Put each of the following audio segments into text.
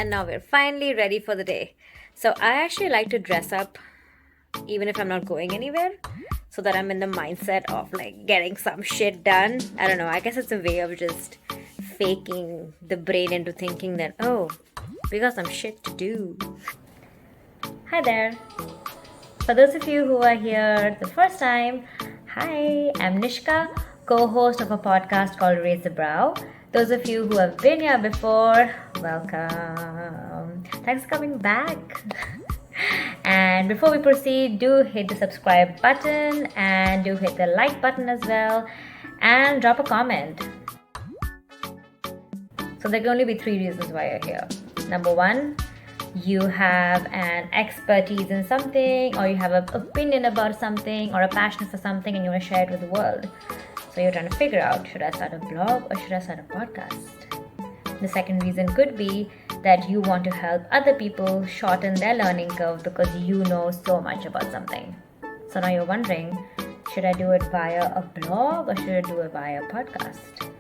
and now we're finally ready for the day. So I actually like to dress up even if I'm not going anywhere, so that I'm in the mindset of like getting some shit done. I don't know, I guess it's a way of just faking the brain into thinking that, oh, we got some shit to do. Hi there. For those of you who are here the first time, hi, I'm Nishka, co-host of a podcast called Raise the Brow. Those of you who have been here before, welcome. Thanks for coming back. And before we proceed, do hit the subscribe button and do hit the like button as well, and drop a comment. So there can only be 3 reasons why you're here. Number 1, you have an expertise in something, or you have an opinion about something, or a passion for something, and you want to share it with the world. So you're trying to figure out, should I start a blog or should I start a podcast? The second reason could be that you want to help other people shorten their learning curve because you know so much about something. So now you're wondering, should I do it via a blog or should I do it via a podcast?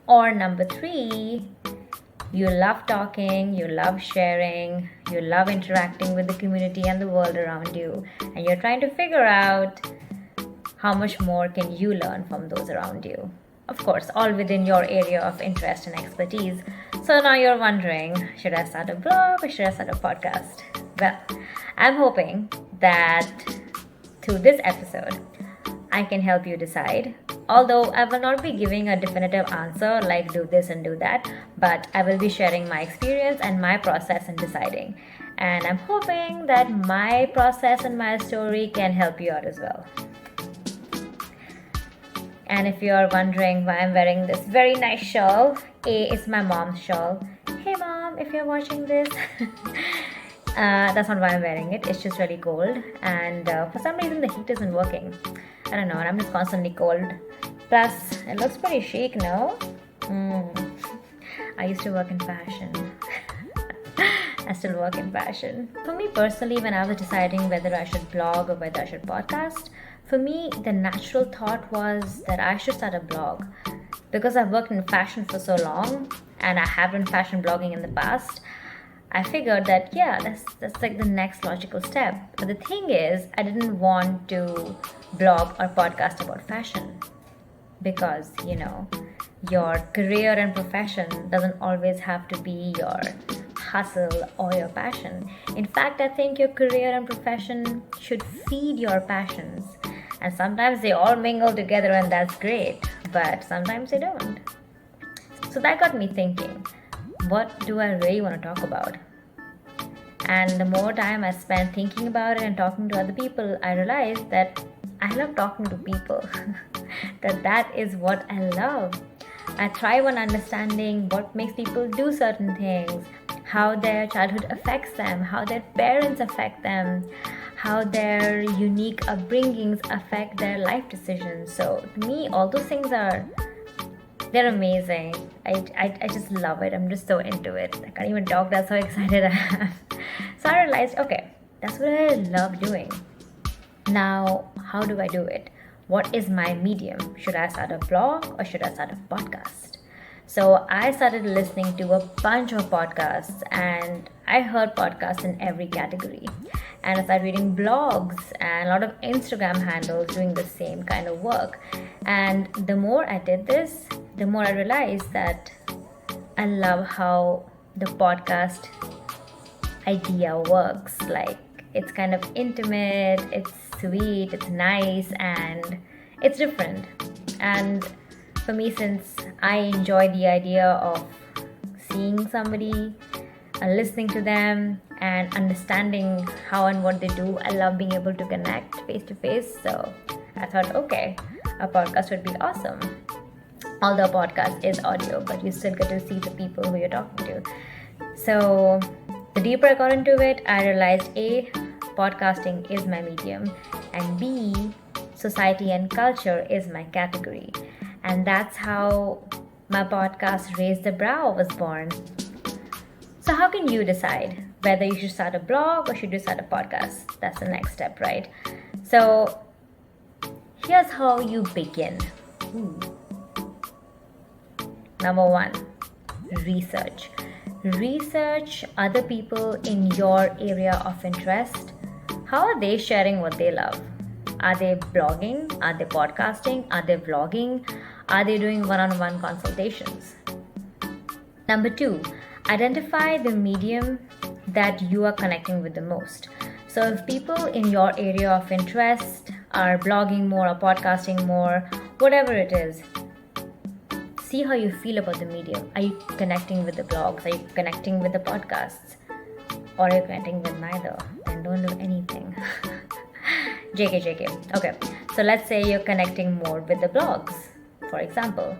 Or number 3, you love talking, you love sharing, you love interacting with the community and the world around you, and you're trying to figure out how much more can you learn from those around you. Of course, all within your area of interest and expertise. So now you're wondering, should I start a blog or should I start a podcast? Well, I'm hoping that through this episode, I can help you decide. Although I will not be giving a definitive answer like do this and do that, but I will be sharing my experience and my process in deciding. And I'm hoping that my process and my story can help you out as well. And if you're wondering why I'm wearing this very nice shawl, it's my mom's shawl. Hey mom, if you're watching this. That's not why I'm wearing it. It's just really cold. And for some reason the heat isn't working. I don't know, and I'm just constantly cold. Plus, it looks pretty chic, no? I used to work in fashion. I still work in fashion. For me personally, when I was deciding whether I should blog or whether I should podcast, for me, the natural thought was that I should start a blog. Because I've worked in fashion for so long, and I have done fashion blogging in the past, I figured that, yeah, that's like the next logical step. But the thing is, I didn't want to blog or podcast about fashion. Because, you know, your career and profession doesn't always have to be your hustle or your passion. In fact, I think your career and profession should feed your passions. And sometimes they all mingle together and that's great, but sometimes they don't. So that got me thinking, what do I really want to talk about? And the more time I spent thinking about it and talking to other people, I realized that I love talking to people. that is what I love. I thrive on understanding what makes people do certain things, how their childhood affects them, how their parents affect them, how their unique upbringings affect their life decisions. So to me, all those things they're amazing. I just love it. I'm just so into it. I can't even talk. That's how excited I am. So I realized, okay, that's what I love doing. Now, how do I do it? What is my medium? Should I start a blog or should I start a podcast? So I started listening to a bunch of podcasts, and I heard podcasts in every category. And I started reading blogs and a lot of Instagram handles doing the same kind of work. And the more I did this, the more I realized that I love how the podcast idea works. Like, it's kind of intimate, it's sweet, it's nice, and it's different. And for me, since I enjoy the idea of seeing somebody, listening to them, and understanding how and what they do, I love being able to connect face to face. So I thought, okay, a podcast would be awesome. Although a podcast is audio, but you still get to see the people who you're talking to. So the deeper I got into it, I realized A, podcasting is my medium, and B, society and culture is my category. And that's how my podcast Raise the Brow was born. So how can you decide whether you should start a blog or should you start a podcast? That's the next step, right? So here's how you begin. Number 1, research. Research other people in your area of interest. How are they sharing what they love? Are they blogging? Are they podcasting? Are they vlogging? Are they doing one-on-one consultations? Number 2, identify the medium that you are connecting with the most. So if people in your area of interest are blogging more or podcasting more, whatever it is, see how you feel about the medium. Are you connecting with the blogs? Are you connecting with the podcasts? Or are you connecting with neither? Then don't do anything. JK. Okay, so let's say you're connecting more with the blogs, for example.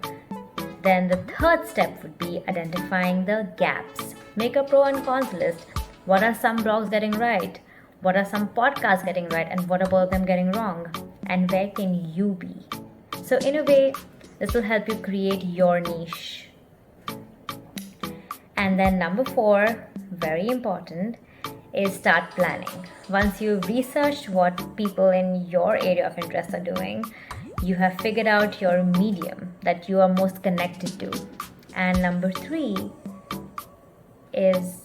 Then the third step would be identifying the gaps. Make a pro and cons list. What are some blogs getting right? What are some podcasts getting right? And what about them getting wrong? And where can you be? So in a way, this will help you create your niche. And then number 4, very important, is start planning. Once you've researched what people in your area of interest are doing, you have figured out your medium that you are most connected to. And number 3 is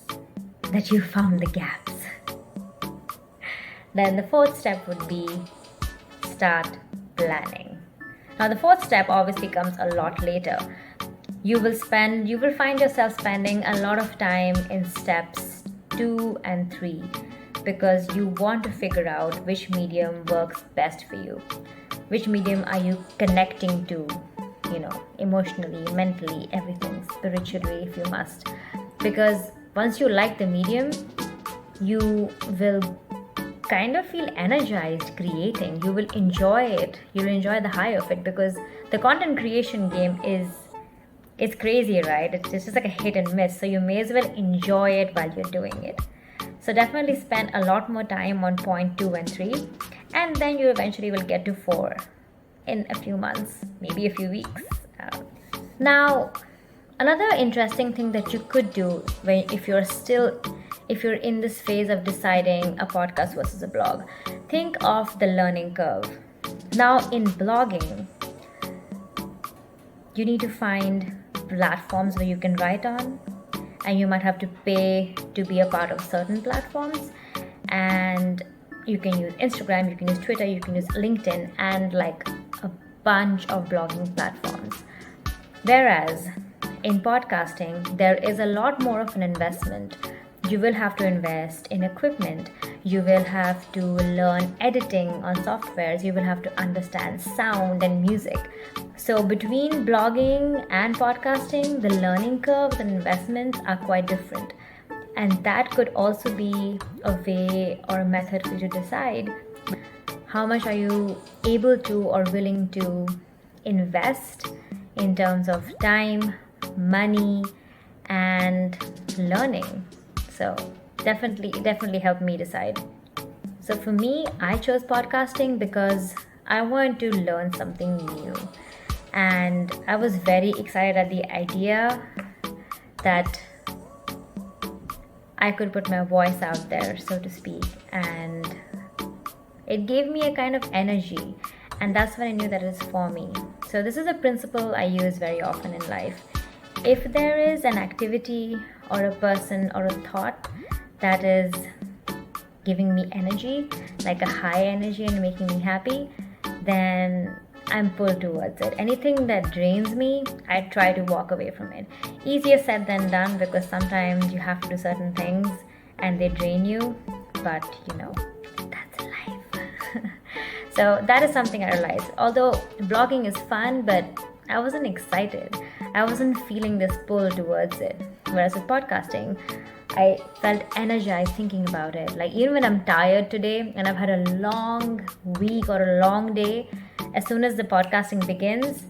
that you found the gaps. Then the 4th step would be start planning. Now the 4th step obviously comes a lot later. You will find yourself spending a lot of time in steps 2 and 3 because you want to figure out which medium works best for you. Which medium are you connecting to, emotionally, mentally, everything, spiritually if you must. Because once you like the medium, you will kind of feel energized creating. You will enjoy it. You'll enjoy the high of it because the content creation game it's crazy, right? It's just like a hit and miss. So you may as well enjoy it while you're doing it. So definitely spend a lot more time on point 2 and 3. And then you eventually will get to 4 in a few months, maybe a few weeks. Now, another interesting thing that you could do if you're in this phase of deciding a podcast versus a blog, think of the learning curve. Now, in blogging, you need to find platforms where you can write on, and you might have to pay to be a part of certain platforms. And you can use Instagram, you can use Twitter, you can use LinkedIn, and like a bunch of blogging platforms. Whereas in podcasting, there is a lot more of an investment. You will have to invest in equipment. You will have to learn editing on softwares. You will have to understand sound and music. So between blogging and podcasting, the learning curves and investments are quite different. And that could also be a way or a method for you to decide how much are you able to or willing to invest in terms of time, money, and learning. So definitely helped me decide. So for me, I chose podcasting because I wanted to learn something new. And I was very excited at the idea that I could put my voice out there, so to speak, and it gave me a kind of energy, and that's when I knew that it was for me. So this is a principle I use very often in life. If there is an activity or a person or a thought that is giving me energy, like a high energy and making me happy, then I'm pulled towards it. Anything that drains me, I try to walk away from it. Easier said than done, because sometimes you have to do certain things and they drain you, but that's life. So that is something I realized. Although blogging is fun, but I wasn't excited. I wasn't feeling this pull towards it. Whereas with podcasting, I felt energized thinking about it. Like even when I'm tired today and I've had a long week or a long day, as soon as the podcasting begins,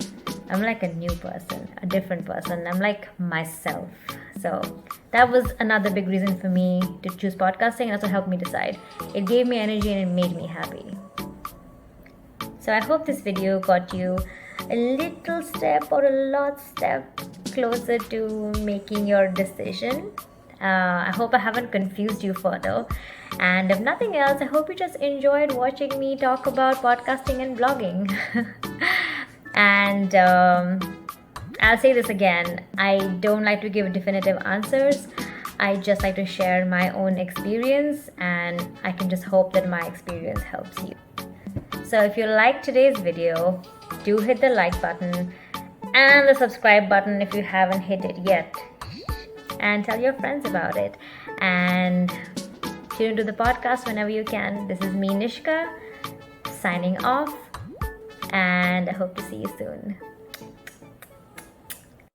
I'm like a new person, a different person. I'm like myself. So that was another big reason for me to choose podcasting, and also helped me decide. It gave me energy and it made me happy. So I hope this video got you a little step or a lot step closer to making your decision. I hope I haven't confused you further. And if nothing else, I hope you just enjoyed watching me talk about podcasting and blogging. And I'll say this again, I don't like to give definitive answers. I just like to share my own experience, and I can just hope that my experience helps you. So if you like today's video, do hit the like button and the subscribe button if you haven't hit it yet. And tell your friends about it. And tune into the podcast whenever you can. This is me, Nishka, signing off. And I hope to see you soon.